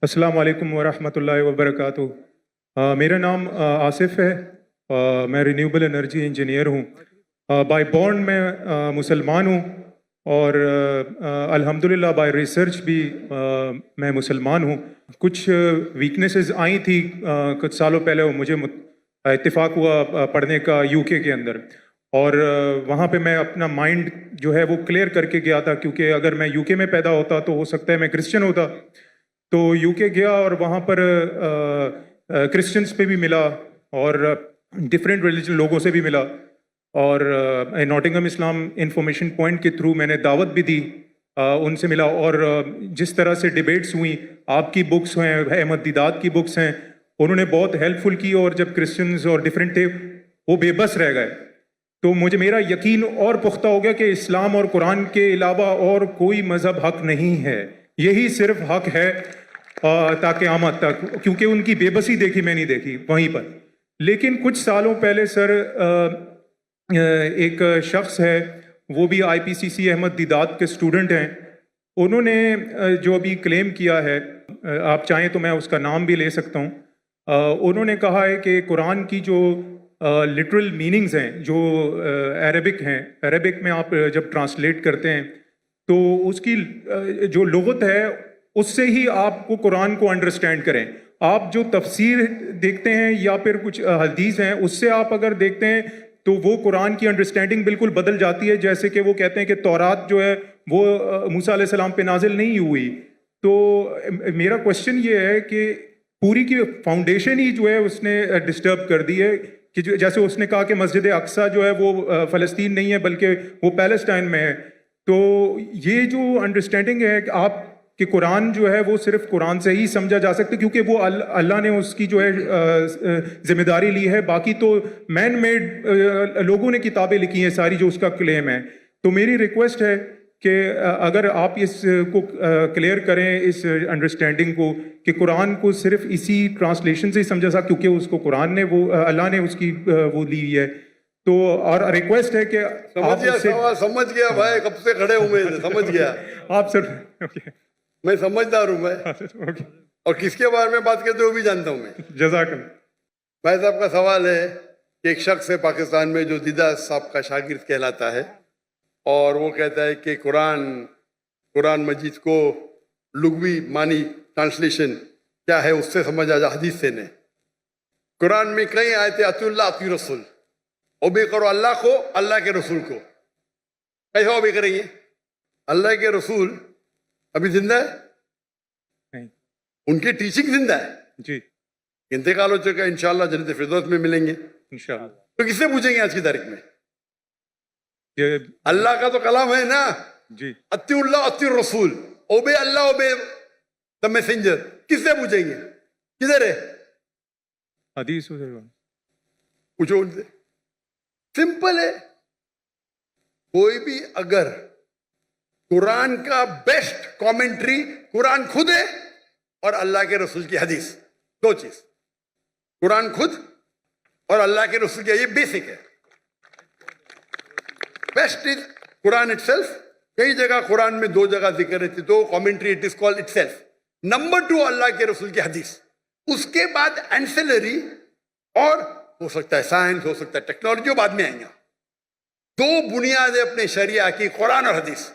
السلام علیکم ورحمۃ اللہ وبرکاتہ۔ میرا نام آصف ہے، میں رینیوبل انرجی انجینئر ہوں۔ بائی بورن میں مسلمان ہوں، اور الحمدللہ بائی ریسرچ بھی میں مسلمان ہوں۔ کچھ ویکنیسز آئی تھی کچھ سالوں پہلے، مجھے اتفاق ہوا پڑھنے کا یو کے اندر، اور وہاں پہ میں اپنا مائنڈ جو ہے وہ کلیئر کر کے گیا تھا، کیونکہ اگر میں یو کے میں پیدا ہوتا تو ہو سکتا ہے میں کرسچن ہوتا۔ تو یو کے گیا اور وہاں پر کرسچنس پہ بھی ملا اور ڈفرینٹ ریلیجن لوگوں سے بھی ملا، اور ناٹنگھم اسلام انفارمیشن پوائنٹ کے تھرو میں نے دعوت بھی دی، ان سے ملا، اور جس طرح سے ڈیبیٹس ہوئیں، آپ کی بکس ہیں، احمد دیدات کی بکس ہیں، انہوں نے بہت ہیلپ فل کی، اور جب کرسچنز اور ڈفرینٹ تھے وہ بے بس رہ گئے، تو میرا یقین اور پختہ ہو گیا کہ اسلام اور قرآن کے علاوہ اور کوئی مذہب حق نہیں ہے، یہی صرف حق ہے تا قیامت تک، کیونکہ ان کی بے بسی دیکھی میں نہیں دیکھی وہیں پر۔ لیکن کچھ سالوں پہلے سر ایک شخص ہے، وہ بھی آئی پی سی سی احمد دیدات کے اسٹوڈنٹ ہیں، انہوں نے جو ابھی کلیم کیا ہے، آپ چاہیں تو میں اس کا نام بھی لے سکتا ہوں، انہوں نے کہا ہے کہ قرآن کی جو لٹرل میننگز ہیں جو عربک ہیں، عربک میں آپ جب ٹرانسلیٹ کرتے ہیں تو اس کی جو لغت ہے اس سے ہی آپ کو قرآن کو انڈرسٹینڈ کریں۔ آپ جو تفسیر دیکھتے ہیں یا پھر کچھ حدیث ہیں، اس سے آپ اگر دیکھتے ہیں تو وہ قرآن کی انڈرسٹینڈنگ بالکل بدل جاتی ہے، جیسے کہ وہ کہتے ہیں کہ تورات جو ہے وہ موسیٰ علیہ السلام پہ نازل نہیں ہوئی۔ تو میرا کوشچن یہ ہے کہ پوری کی فاؤنڈیشن ہی جو ہے اس نے ڈسٹرب کر دی ہے، کہ جیسے اس نے کہا کہ مسجد اقصیٰ جو ہے وہ فلسطین نہیں ہے بلکہ وہ پیلسٹائن میں ہے۔ تو یہ جو انڈرسٹینڈنگ ہے کہ آپ کہ قرآن جو ہے وہ صرف قرآن سے ہی سمجھا جا سکتا ہے، کیونکہ وہ اللہ نے اس کی جو ہے ذمہ داری لی ہے، باقی تو مین میڈ لوگوں نے کتابیں لکھی ہیں ساری جو اس کا کلیم ہے۔ تو میری ریکویسٹ ہے کہ اگر آپ اس کو کلیئر کریں، اس انڈرسٹینڈنگ کو، کہ قرآن کو صرف اسی ٹرانسلیشن سے ہی سمجھا سکتا، کیونکہ اس کو قرآن نے وہ اللہ نے اس کی وہ لی ہوئی ہے۔ تو اور ریکویسٹ ہے کہ سمجھ گیا بھائی، کب سے کھڑے ہوئے سمجھ گیا آپ سر میں سمجھدار ہوں میں، اور کس کے بارے میں بات کرتے ہو بھی جانتا ہوں میں۔ جزاک اللہ۔ بھائی صاحب کا سوال ہے کہ ایک شخص ہے پاکستان میں جو دیدہ صاحب کا شاگرد کہلاتا ہے، اور وہ کہتا ہے کہ قرآن مجید کو لغوی معنی ٹرانسلیشن کیا ہے اس سے سمجھا جا، حدیث سے نہیں۔ قرآن میں کئی آیتیں اطیعوا اللہ اطیعوا رسول، اوبے کرو اللہ کو، اللہ کے رسول کو۔ کیسے اوبے کریں گے؟ اللہ کے رسول ابھی زندہ ہے؟ نہیں۔ ان کی ٹیچنگ زندہ ہے؟ جی۔ انتقال ہو چکا، انشاءاللہ جنت فردوس میں ملیں گے انشاءاللہ۔ تو کس سے پوچھیں گے آج کی تاریخ میں؟ اللہ کا تو کلام ہے نا، جی۔ اطیعوا اللہ اطیعوا الرسول، obey Allah obey the messenger, کس سے پوچھیں گے؟ کدھر ہے حدیث؟ پوچھو ان سے، سمپل ہے۔ کوئی بھی اگر قرآن کا بیسٹ کامنٹری قرآن خود ہے اور اللہ کے رسول کی حدیث، دو چیز، قرآن خود اور اللہ کے رسول کی، یہ بیسک ہے۔ Best is Quran itself, کئی جگہ قرآن میں دو جگہ ذکر ہے، دو commentary, it is called itself. Number 2 Allah کے رسول کی حدیث، اس کے بعد اینسلری، اور ہو سکتا ہے سائنس، ہو سکتا ہے ٹیکنالوجی، بعد میں آئیں گا۔ دو بنیادیں اپنے شریعہ کی، قرآن اور حدیث۔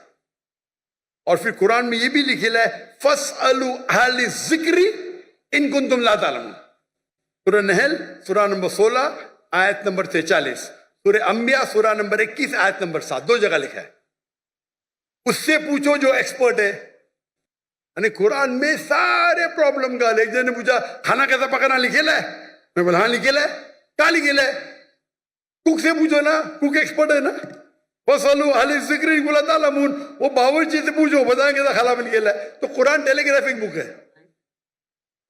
اور پھر قرآن میں یہ بھی لکھا ہے فَاسْأَلُوا أَهْلَ الذِّكْرِ إِن كُنتُمْ لَا تَعْلَمُونَ۔ سورہ نحل سورہ نمبر 16 آیت نمبر 43، سورہ انبیاء سورہ نمبر 21 آیت نمبر 7، دو جگہ لکھا ہے۔ اس سے پوچھو جو ایکسپرٹ ہے۔ یعنی قرآن میں سارے پرابلم کا، ایک جن نے پوچھا کھانا کیسا پکانا لکھا ہے؟ میں بولا ہاں لکھا ہے۔ کہاں لکھا ہے؟ کوک سے پوچھو نا، کوک ایکسپرٹ ہے نا۔ فَاسْأَلُوا أَهْلَ الذِّكْرِ إِن كُنتُمْ لَا تَعْلَمُونَ، وہ باورچی سے پوچھو، بتائیں گے کھانا بن گیا ہے۔ تو قرآن ٹیلی گرافک بک ہے،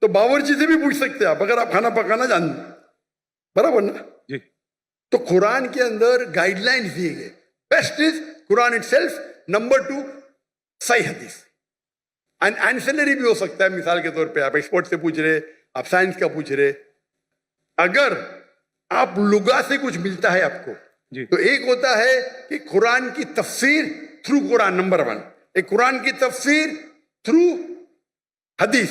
تو باورچی سے بھی پوچھ سکتے ہیں آپ اگر آپ کھانا پکانا جانتے، برابر نا؟ جی۔ تو قرآن کے اندر گائیڈ لائن دیے گئے، best is Quran itself, number 2 صحیح حدیث۔ اینسلری بھی ہو سکتا ہے، مثال کے طور پہ آپ ایکسپرٹ سے پوچھ رہے، آپ سائنس کا پوچھ رہے۔ اگر آپ لغا سے کچھ ملتا ہے آپ کو، تو ایک ہوتا ہے کہ قرآن کی تفسیر تھرو قرآن، نمبر 1، ایک قرآن کی تفسیر تھرو حدیث،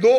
2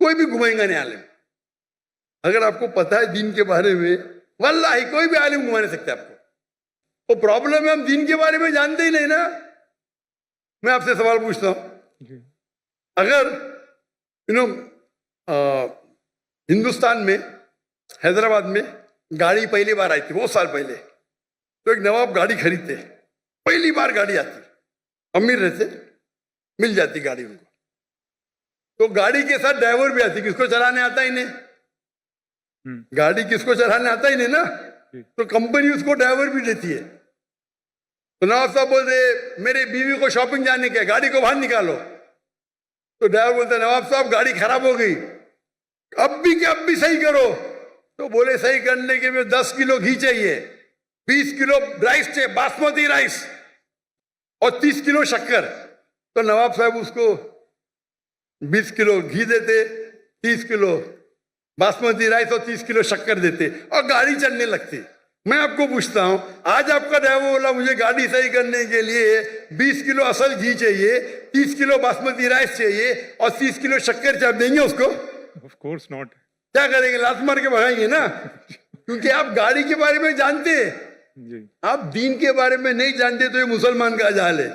کوئی بھی گھمائیں گا نہیں عالم. اگر آپ کو پتا ہے دین کے بارے میں, واللہ کوئی بھی عالم گھما نہیں سکتا آپ کو. وہ پرابلم ہے ہم دین کے بارے میں جانتے ہی نہیں نا. میں آپ سے سوال پوچھتا ہوں, اگر ہندوستان میں حیدرآباد میں گاڑی پہلی بار آئی تھی بہت سال پہلے, تو ایک نواب گاڑی خریدتے, پہلی بار گاڑی آتی, امیر رہتے, مل جاتی گاڑی ان کو, تو گاڑی کے ساتھ ڈرائیور بھی آتی. کس کو چلانے آتا ہی نہیں, گاڑی کس کو چلانے آتا ہی نہیں نا, تو کمپنی اس کو ڈرائیور بھی دیتی ہے. تو نواب صاحب بولتے میری بیوی کو شاپنگ جانے کے, گاڑی کو باہر نکالو. تو ڈرائیور بولتا نواب صاحب گاڑی خراب ہو گئی, اب بھی صحیح کرو. تو بولے صحیح کرنے کے لیے 10 کلو گھی چاہیے, 20 کلو رائس چاہیے, باسمتی رائس, اور 30 کلو شکر. تو نواب صاحب اس کو 20 کلو گھی دیتے, 30 کلو باسمتی رائس اور 30 کلو شکر دیتے, اور گاڑی چلنے لگتی. میں آپ کو پوچھتا ہوں, آج آپ کا ڈرائیور بولا مجھے گاڑی صحیح کرنے کے لیے 20 کلو اصل گھی چاہیے, 30 کلو باسمتی رائس چاہیے, اور 30 کلو شکر چاہیے, دیں گے اس کو؟ Of course not. کیا کریں گے, لات مار کے بھگائیں گے نا, کیونکہ آپ گاڑی کے بارے میں جانتے, آپ دین کے بارے میں نہیں جانتے. تو یہ مسلمان کا جہل ہے.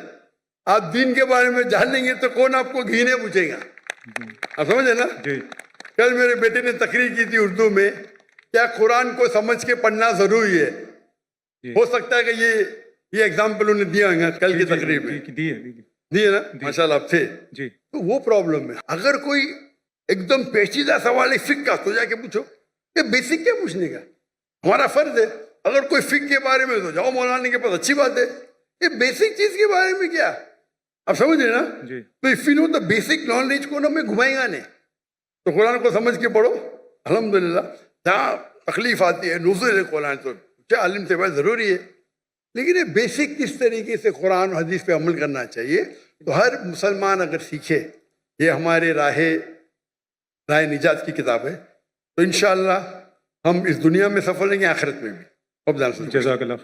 آپ دین کے بارے میں جان لیں گے تو کون آپ کو گھی نہیں پوچھے گا. آپ سمجھے نا. کل میرے بیٹے نے تقریر کی تھی اردو میں, کیا قرآن کو سمجھ کے پڑھنا ضروری ہے. ہو سکتا ہے کہ یہ ایگزامپل انہیں دیا ہوگا کل کی تقریر میں, دیے نا, ماشاء اللہ آپ تھے. تو وہ پرابلم ہے. اگر کوئی ایک دم پیچیدہ سوال ہے فقہ کا, تو جا کے پوچھو. یہ بیسک کیا پوچھنے کا, ہمارا فرض ہے. اگر کوئی فقہ کے بارے میں تو جاؤ مولانا کے پاس, اچھی بات ہے. یہ بیسک چیز کے بارے میں کیا, آپ سمجھ رہے نا. تو if you know the basic knowledge کو نا میں گھمائیں گا نہیں. تو قرآن کو سمجھ کے پڑھو. الحمدللہ جہاں تکلیف آتی ہے نزول قرآن تو عالم سے بات ضروری ہے, لیکن یہ بیسک کس طریقے سے قرآن و حدیث پہ عمل کرنا چاہیے, تو ہر مسلمان اگر سیکھے. یہ ہمارے راہ نجات کی کتاب ہے, تو انشاءاللہ ہم اس دنیا میں سفل رہیں گے, آخرت میں بھی. جزاک اللہ.